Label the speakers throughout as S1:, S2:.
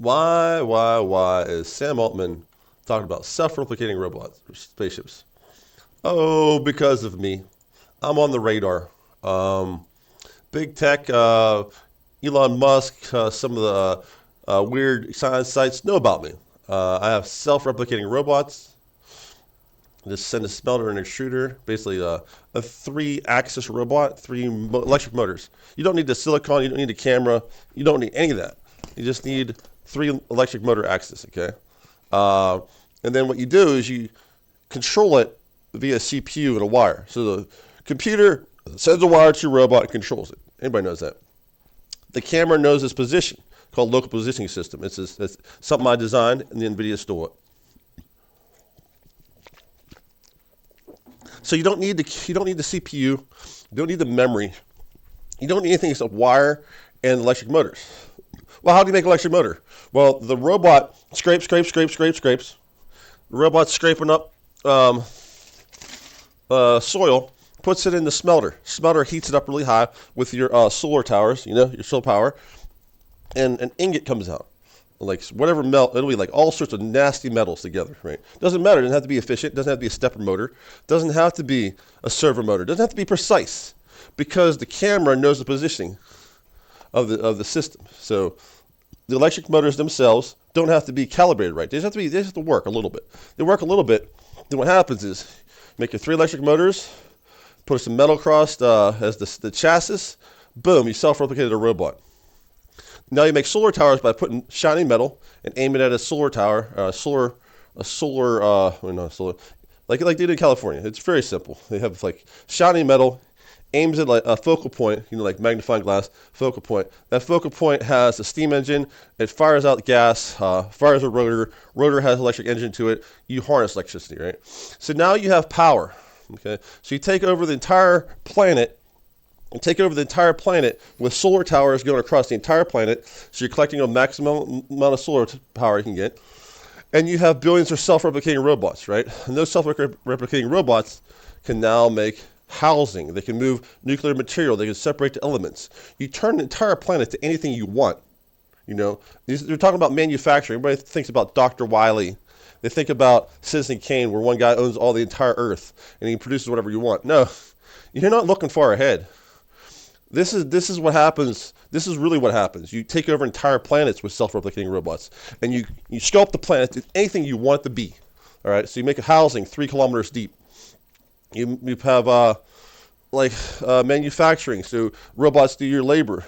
S1: Why is Sam Altman talking about self-replicating robots or spaceships? Oh, because of me. I'm on the radar. Um, Big tech, Elon Musk, some of the weird science sites know about me. I have self-replicating robots. Just send a smelter and extruder, basically a three-axis robot, electric motors. You don't need the silicon, you don't need the camera, you don't need any of that. You just need three electric motor axis, okay? Uh, and then what you do is you control it via CPU and a wire. So the computer sends a wire to your robot and controls it. Anybody knows that. The camera knows its position, called local positioning system. It's something I designed, and the NVIDIA stole it. So you don't need the CPU, you don't need the memory, you don't need anything except wire and electric motors. Well, how do you make an electric motor? Well, the robot scrapes. The robot's scraping up soil, puts it in the smelter. Smelter heats it up really high with your solar towers, your solar power, and an ingot comes out. Like whatever melt, it'll be like all sorts of nasty metals together, right? Doesn't matter. It doesn't have to be efficient. Doesn't have to be a stepper motor. Doesn't have to be a servo motor. Doesn't have to be precise, because the camera knows the positioning of the system. So the electric motors themselves don't have to be calibrated right. They just have to work a little bit. They work a little bit. Then what happens is you make your three electric motors, put some metal across as the chassis. Boom! You self-replicated a robot. Now you make solar towers by putting shiny metal and aim it at a solar tower, solar, like they did in California. It's very simple. They have like shiny metal, aims at like a focal point, like magnifying glass focal point. That focal point has a steam engine. It fires out gas, fires a rotor. Rotor has an electric engine to it. You harness electricity, right? So now you have power. Okay, so you take over the entire planet. With solar towers going across the entire planet, so you're collecting a maximum amount of solar power you can get, and you have billions of self-replicating robots, right? And those self-replicating robots can now make housing. They can move nuclear material. They can separate the elements. You turn the entire planet to anything you want. They're talking about manufacturing. Everybody thinks about Dr. Wiley. They think about Citizen Kane, where one guy owns all the entire Earth, and he produces whatever you want. No, you're not looking far ahead. This is what happens. This is really what happens. You take over entire planets with self-replicating robots, and you sculpt the planet to anything you want it to be. All right. So you make a housing 3 kilometers deep. You have manufacturing. So robots do your labor.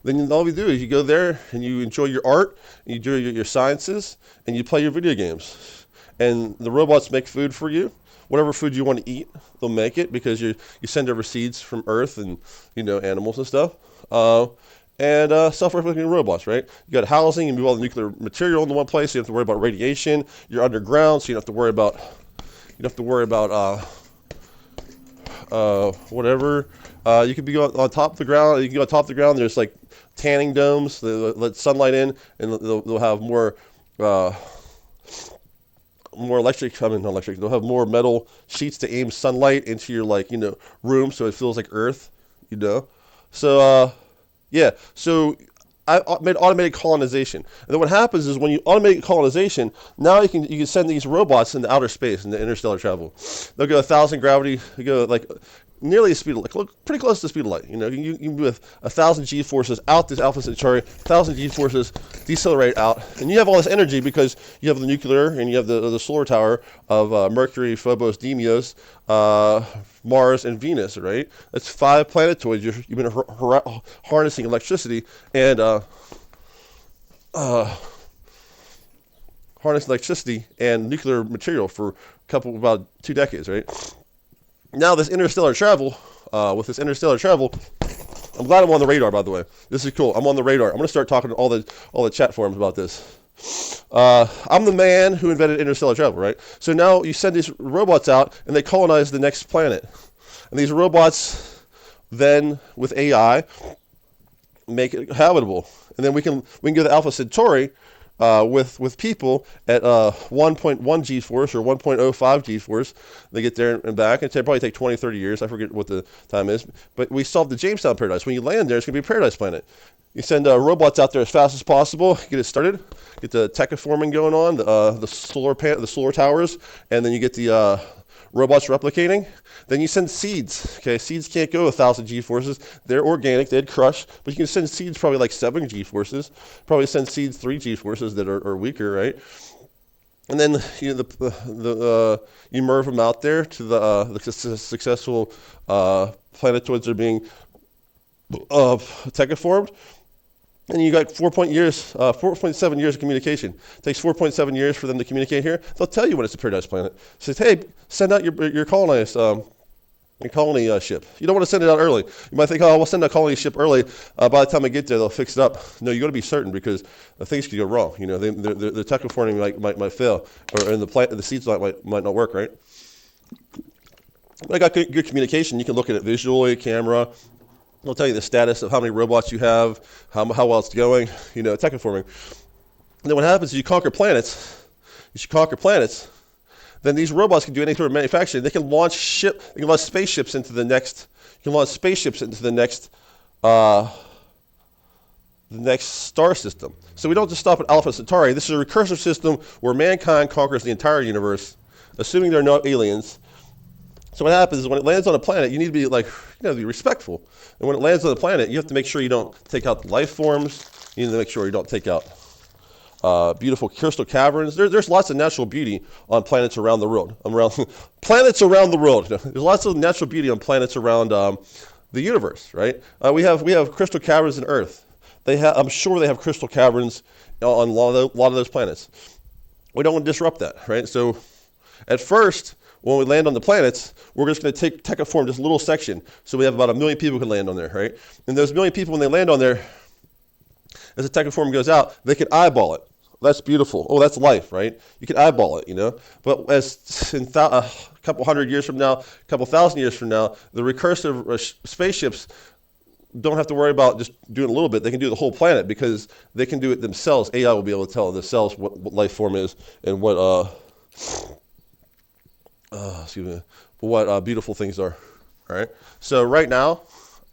S1: Then all you do is you go there and you enjoy your art, and you do your sciences, and you play your video games. And the robots make food for you. Whatever food you want to eat, they'll make it, because you send over seeds from Earth and animals and stuff. And self-replicating robots, right? You got housing, you move all the nuclear material into one place. So you don't have to worry about radiation. You're underground, so you don't have to worry about whatever. You could be on top of the ground. You can go on top of the ground. There's like tanning domes that let sunlight in, and they'll have more they'll have more metal sheets to aim sunlight into your room, so it feels like Earth, So so I made automated colonization. And then what happens is, when you automate colonization, now you can send these robots into outer space, into interstellar travel. They'll go 1,000 gravity, they go nearly the speed of light, pretty close to the speed of light. You can move with 1,000 G-forces out this Alpha Centauri, 1,000 G-forces decelerate out, and you have all this energy because you have the nuclear and you have the solar tower of Mercury, Phobos, Deimos, Mars, and Venus, right? That's 5 planetoids. You've been harnessing electricity and nuclear material for about 2 decades, right? Now with this interstellar travel, I'm glad I'm on the radar, by the way. This is cool. I'm on the radar. I'm going to start talking to all the chat forums about this. I'm the man who invented interstellar travel, right? So now you send these robots out, and they colonize the next planet. And these robots then, with AI, make it habitable. And then we can go to Alpha Centauri with people at 1.1 G-force or 1.05 G-force. They get there and back. It'll probably take 20, 30 years. I forget what the time is. But we solved the Jamestown Paradise. When you land there, it's going to be a paradise planet. You send robots out there as fast as possible, get it started, get the techiforming going on, the solar towers, and then you get the robots replicating. Then you send seeds. Okay, seeds can't go 1,000 g-forces. They're organic, they'd crush, but you can send seeds probably like 7 g-forces. Probably send seeds 3 g-forces that are weaker, right? And then you merge them out there to the successful planetoids that are being techiformed. And you got 4.7 years of communication. It takes 4.7 years for them to communicate here. They'll tell you when it's a paradise planet. It says, hey, send out your colony ship. You don't want to send it out early. You might think, oh, we'll send a colony ship early. By the time I get there, they'll fix it up. No, you got to be certain because things could go wrong. You know, the techiforming might fail, and the seeds might not work, right? But I got good communication. You can look at it visually, camera. It'll tell you the status of how many robots you have, how well it's going, you know, techiforming. And then what happens is you conquer planets. Then these robots can do any sort of manufacturing. They can launch spaceships into the next. The next star system. So we don't just stop at Alpha Centauri. This is a recursive system where mankind conquers the entire universe, assuming they're not aliens. So what happens is when it lands on a planet, you need to be respectful. And when it lands on the planet, you have to make sure you don't take out the life forms. You need to make sure you don't take out beautiful crystal caverns. There's lots of natural beauty on planets around the world. Planets around the world. There's lots of natural beauty on planets around the universe, right? We have crystal caverns in Earth. I'm sure they have crystal caverns on a lot of those planets. We don't want to disrupt that, right? So at first, when we land on the planets, we're just going to techiform this little section. So we have about 1 million people who can land on there, right? And those 1 million people, when they land on there, as the techiform goes out, they can eyeball it. That's beautiful. Oh, that's life, right? You can eyeball it, you know. But as in a couple hundred years from now, a couple thousand years from now, the recursive spaceships don't have to worry about just doing a little bit. They can do the whole planet because they can do it themselves. AI will be able to tell themselves what life form is and what beautiful things are. All right. So right now,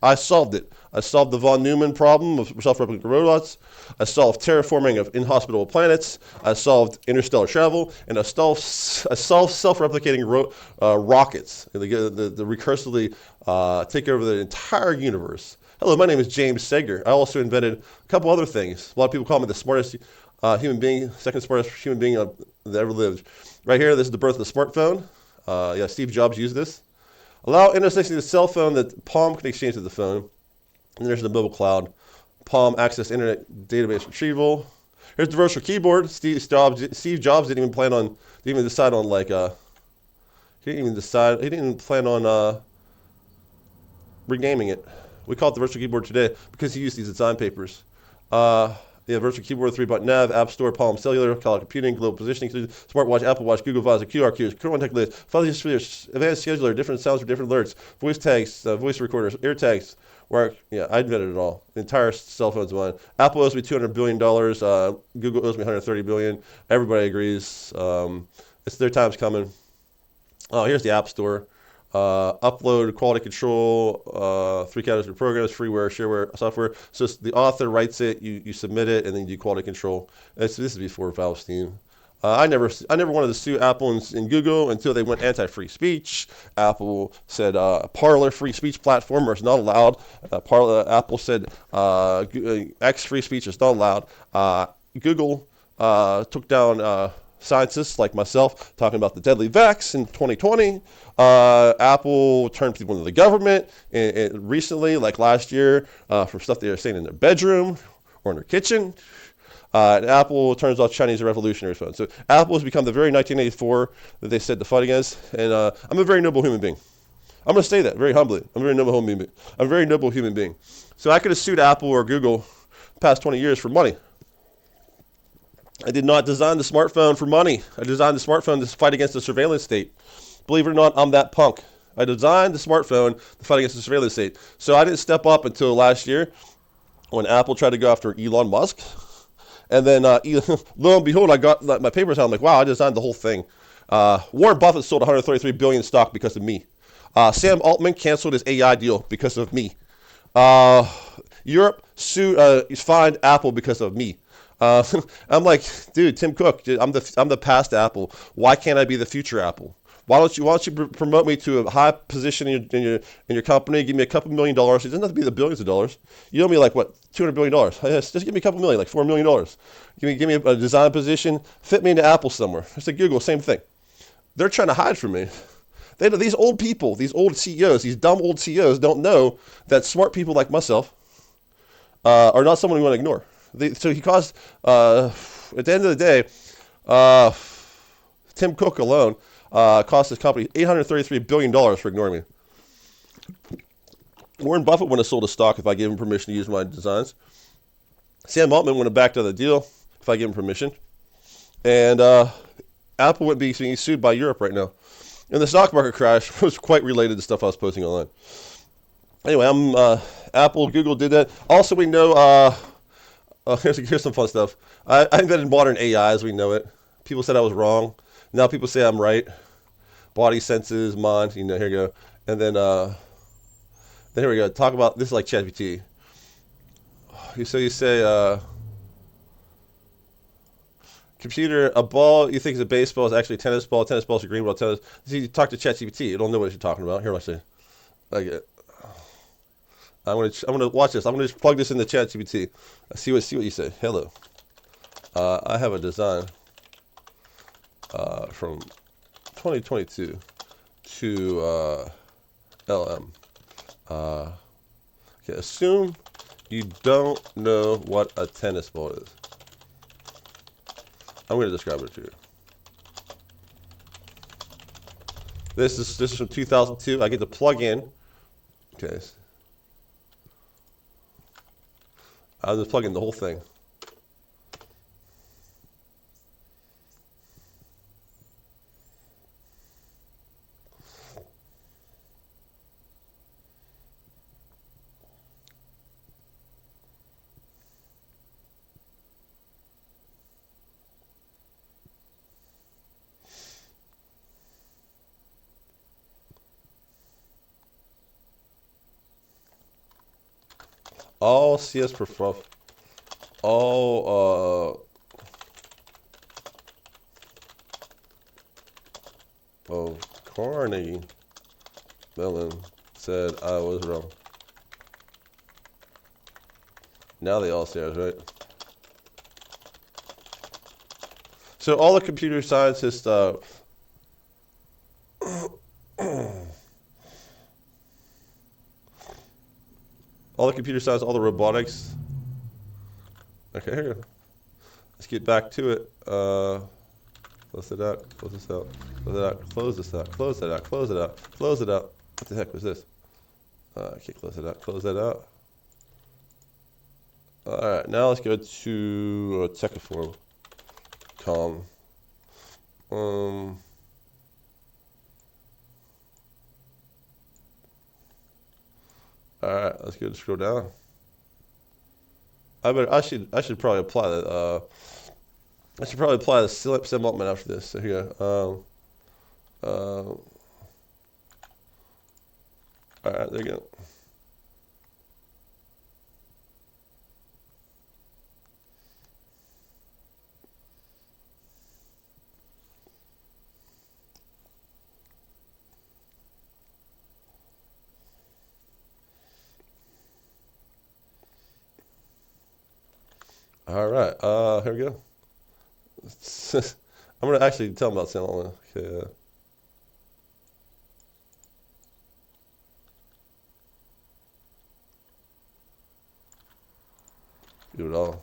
S1: I solved it. I solved the von Neumann problem of self-replicating robots. I solved terraforming of inhospitable planets. I solved interstellar travel, and I solved self-replicating rockets. The recursively take over the entire universe. Hello, my name is James Sager. I also invented a couple other things. A lot of people call me the smartest human being, second smartest human being that ever lived. Right here, this is the birth of the smartphone. Steve Jobs used this. Allow intersection of the cell phone that Palm can exchange with the phone. And there's the mobile cloud. Palm access internet database retrieval. Here's the virtual keyboard. Steve Jobs didn't even plan on, he didn't even plan on renaming it. We call it the virtual keyboard today because he used these design papers. Virtual keyboard, 3-button nav, App Store, Palm Cellular, cloud computing, global positioning, smartwatch, Apple Watch, Google Visor, QR codes, contact list, file history, advanced scheduler, different sounds for different alerts, voice tags, voice recorders, ear tags. I invented it all. The entire cell phone's mine. Apple owes me $200 billion. Google owes me $130 billion. Everybody agrees. It's their time's coming. Oh, here's the App Store. Upload, quality control, 3 categories of programs, freeware, shareware, software. So the author writes it, you submit it, and then you do quality control. This is before Valstein. I never wanted to sue Apple and Google until they went anti-free speech. Apple said Parler free speech platform is not allowed. Apple said X free speech is not allowed. Google took down scientists like myself talking about the deadly vax in 2020. Apple turned people into the government and recently, like last year, for stuff they were saying in their bedroom or in their kitchen. And Apple turns off Chinese revolutionary phones. So Apple has become the very 1984 that they said to fight against. And I'm a very noble human being. I'm going to say that very humbly. I'm a very noble human being. So I could have sued Apple or Google the past 20 years for money. I did not design the smartphone for money. I designed the smartphone to fight against the surveillance state. Believe it or not, I'm that punk. I designed the smartphone to fight against the surveillance state. So I didn't step up until last year when Apple tried to go after Elon Musk. And then, lo and behold, I got my papers out. I'm like, wow, I designed the whole thing. Warren Buffett sold 133 billion stock because of me. Sam Altman canceled his AI deal because of me. Europe fined Apple because of me. Uh, I'm like, dude, Tim Cook, dude, I'm the past Apple. Why can't I be the future Apple? Why don't you promote me to a high position in your company? Give me a couple $1,000,000. It doesn't have to be the billions of dollars. You owe me like what, $200 billion? Yes, just give me a couple million, like $4 million. Give me a design position. Fit me into Apple somewhere. I said Google, same thing. They're trying to hide from me. These old people, these old CEOs, these dumb old CEOs don't know that smart people like myself are not someone we want to ignore. So he caused, at the end of the day, uh, Tim Cook alone cost his company $833 billion for ignoring me. Warren Buffett wouldn't have sold his stock if I gave him permission to use my designs. Sam Altman wouldn't have backed out of the deal if I gave him permission. And Apple wouldn't be being sued by Europe right now. And the stock market crash was quite related to stuff I was posting online. Anyway, Apple, Google did that. Also, we know, here's some fun stuff. I invented modern AI as we know it. People said I was wrong. Now people say I'm right. Body senses, mind, here you go. And then here we go. Talk about, this is like ChatGPT. You say, computer, a ball you think is a baseball is actually a tennis ball. Tennis balls are green ball. Tennis. See, you talk to ChatGPT, it'll know what you're talking about. Here, I say, I'm gonna watch this. I'm gonna just plug this into ChatGPT. See what you say. Hello, I have a design from 2022 to LM. Okay, assume you don't know what a tennis ball is. I'm going to describe it to you. This is from 2002. I get to plug in. Okay. I'll just plug in the whole thing. All CS perform. All oh, Carnegie Mellon said I was wrong. Now they all say I was right. So all the computer scientists, all the computer science, all the robotics. Okay, here. Let's get back to it. Close it out. Close this out. Close it out. Close this out. Close it out. Close it out. Close it out. What the heck was this? I can't close it out. Close that out. All right, now let's go to Techiform. Com. All right, let's go to scroll down. I should probably apply that. I should probably apply the Sam Altman after this. So here. All right, there you go. All right, here we go. I'm gonna actually tell them about Sam Altman. Okay. Do it all.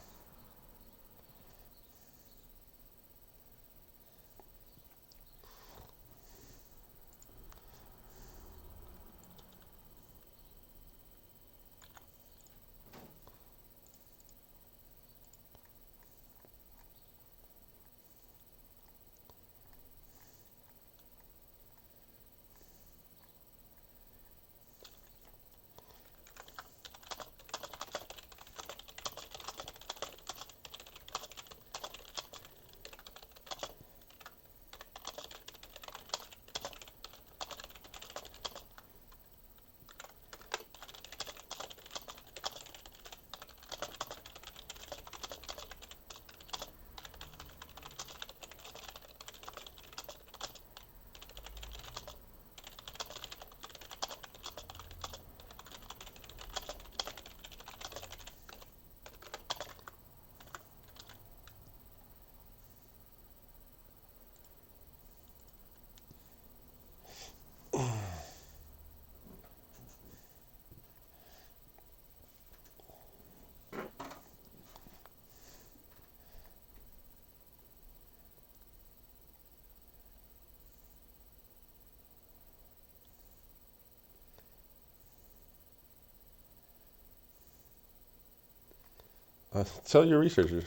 S1: Tell your researchers.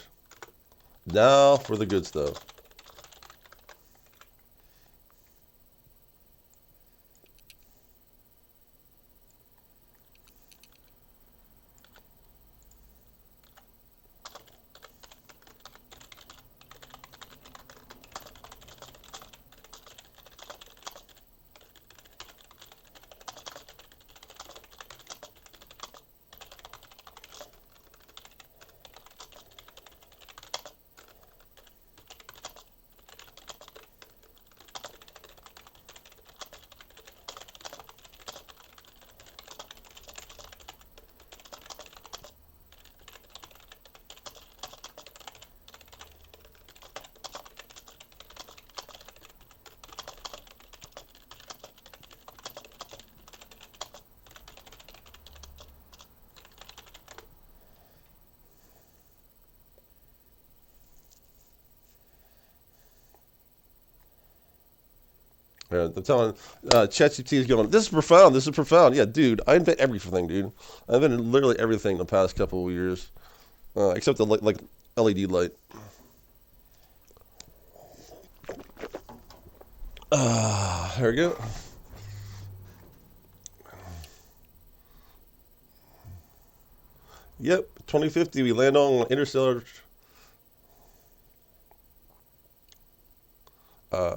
S1: Now for the good stuff. Yeah, I'm telling ChatGPT is going, this is profound, this is profound. Yeah, dude, I invent everything, dude. I invented literally everything in the past couple of years, except the like LED light. There we go. Yep, 2050, we land on interstellar. Uh,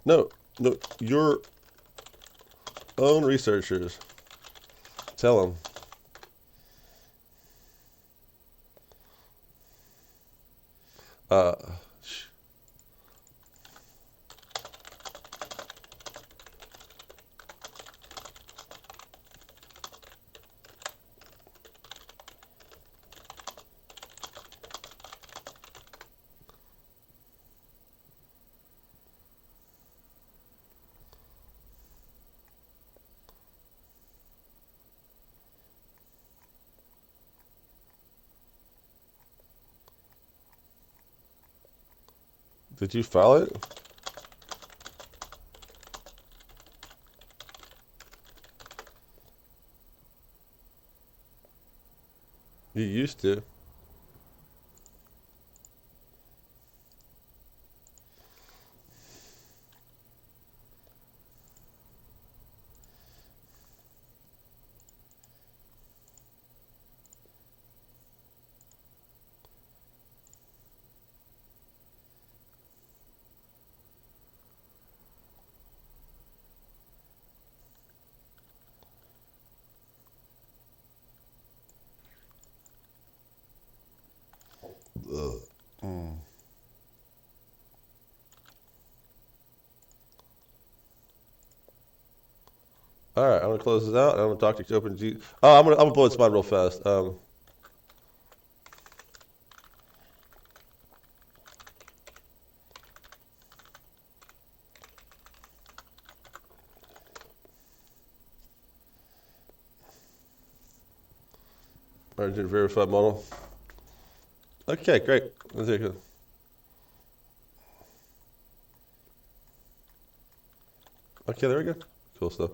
S1: no, no, your own researchers. Tell them. Uh, did you file it? You used to. Ugh. All right, I'm gonna close this out. I'm gonna talk to OpenG. Oh, I'm gonna blow its mind real fast. Origin verified model. Okay, great. Let's take it. Okay, there we go. Cool stuff.